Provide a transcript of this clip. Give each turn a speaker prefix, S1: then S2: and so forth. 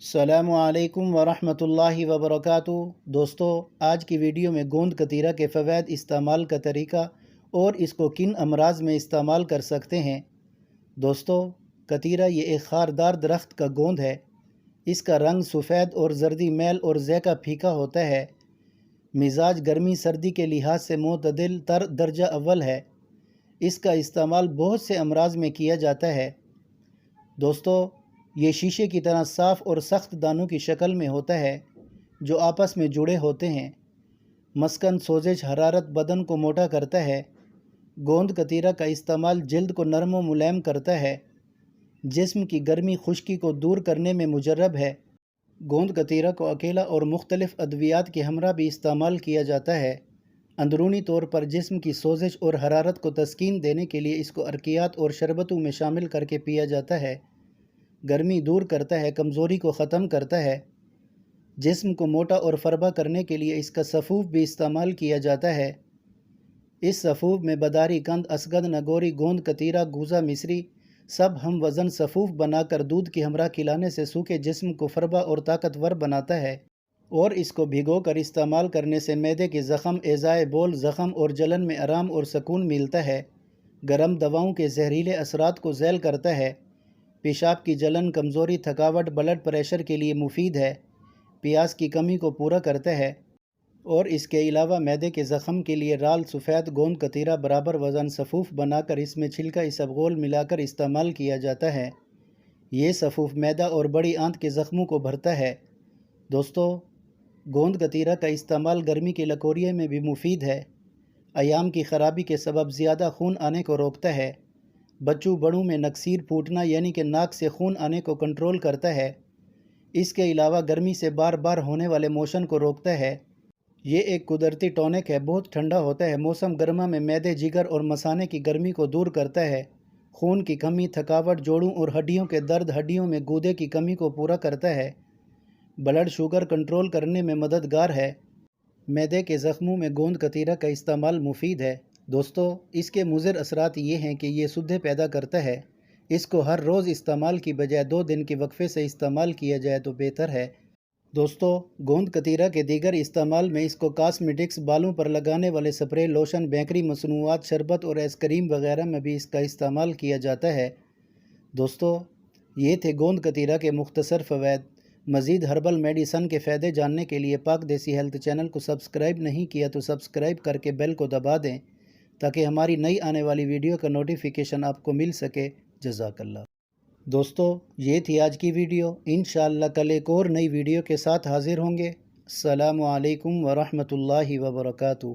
S1: السلام علیکم ورحمۃ اللہ وبرکاتہ۔ دوستو، آج کی ویڈیو میں گوند کتیرہ کے فوائد، استعمال کا طریقہ اور اس کو کن امراض میں استعمال کر سکتے ہیں۔ دوستو، کتیرہ یہ ایک خاردار درخت کا گوند ہے۔ اس کا رنگ سفید اور زردی میل اور ذائقہ پھیکا ہوتا ہے۔ مزاج گرمی سردی کے لحاظ سے معتدل تر درجہ اول ہے۔ اس کا استعمال بہت سے امراض میں کیا جاتا ہے۔ دوستو، یہ شیشے کی طرح صاف اور سخت دانوں کی شکل میں ہوتا ہے جو آپس میں جڑے ہوتے ہیں۔ مسکن، سوزش، حرارت بدن کو موٹا کرتا ہے۔ گوند کتیرہ کا استعمال جلد کو نرم و ملائم کرتا ہے۔ جسم کی گرمی خشکی کو دور کرنے میں مجرب ہے۔ گوند کتیرہ کو اکیلا اور مختلف ادویات کے ہمراہ بھی استعمال کیا جاتا ہے۔ اندرونی طور پر جسم کی سوزش اور حرارت کو تسکین دینے کے لیے اس کو ارکیات اور شربتوں میں شامل کر کے پیا جاتا ہے۔ گرمی دور کرتا ہے، کمزوری کو ختم کرتا ہے۔ جسم کو موٹا اور فربا کرنے کے لیے اس کا سفوف بھی استعمال کیا جاتا ہے۔ اس سفوف میں بداری کند، اسگد، نگوری، گوند کتیرہ، گوزا مصری سب ہم وزن سفوف بنا کر دودھ کے ہمراہ کھلانے سے سوکھے جسم کو فربا اور طاقتور بناتا ہے، اور اس کو بھگو کر استعمال کرنے سے معدے کے زخم، ایذائے بول، زخم اور جلن میں آرام اور سکون ملتا ہے۔ گرم دواؤں کے زہریلے اثرات کو ذیل کرتا ہے۔ پیشاب کی جلن، کمزوری، تھکاوٹ، بلڈ پریشر کے لیے مفید ہے۔ پیاس کی کمی کو پورا کرتا ہے، اور اس کے علاوہ معدے کے زخم کے لیے رال سفید گوند کتیرہ برابر وزن سفوف بنا کر اس میں چھلکا اسبغول ملا کر استعمال کیا جاتا ہے۔ یہ سفوف معدہ اور بڑی آنت کے زخموں کو بھرتا ہے۔ دوستو، گوند کتیرہ کا استعمال گرمی کے لکوریے میں بھی مفید ہے۔ ایام کی خرابی کے سبب زیادہ خون آنے کو روکتا ہے۔ بچوں بڑوں میں نکسیر پھوٹنا یعنی کہ ناک سے خون آنے کو کنٹرول کرتا ہے۔ اس کے علاوہ گرمی سے بار بار ہونے والے موشن کو روکتا ہے۔ یہ ایک قدرتی ٹونک ہے، بہت ٹھنڈا ہوتا ہے۔ موسم گرما میں معدے، جگر اور مثانے کی گرمی کو دور کرتا ہے۔ خون کی کمی، تھکاوٹ، جوڑوں اور ہڈیوں کے درد، ہڈیوں میں گودے کی کمی کو پورا کرتا ہے۔ بلڈ شوگر کنٹرول کرنے میں مددگار ہے۔ معدے کے زخموں میں گوند کتیرہ کا استعمال مفید ہے۔ دوستو، اس کے مضر اثرات یہ ہیں کہ یہ سودھے پیدا کرتا ہے۔ اس کو ہر روز استعمال کی بجائے 2 دن کے وقفے سے استعمال کیا جائے تو بہتر ہے۔ دوستو، گوند کتیرہ کے دیگر استعمال میں اس کو کاسمیٹکس، بالوں پر لگانے والے سپرے، لوشن، بیکری مصنوعات، شربت اور آئس کریم وغیرہ میں بھی اس کا استعمال کیا جاتا ہے۔ دوستو، یہ تھے گوند کتیرہ کے مختصر فوائد۔ مزید ہربل میڈیسن کے فائدے جاننے کے لیے پاک دیسی ہیلتھ چینل کو سبسکرائب نہیں کیا تو سبسکرائب کر کے بیل کو دبا دیں تاکہ ہماری نئی آنے والی ویڈیو کا نوٹیفیکیشن آپ کو مل سکے۔ جزاک اللہ۔ دوستو، یہ تھی آج کی ویڈیو۔ انشاءاللہ کل ایک اور نئی ویڈیو کے ساتھ حاضر ہوں گے۔ السلام علیکم ورحمۃ اللہ وبرکاتہ۔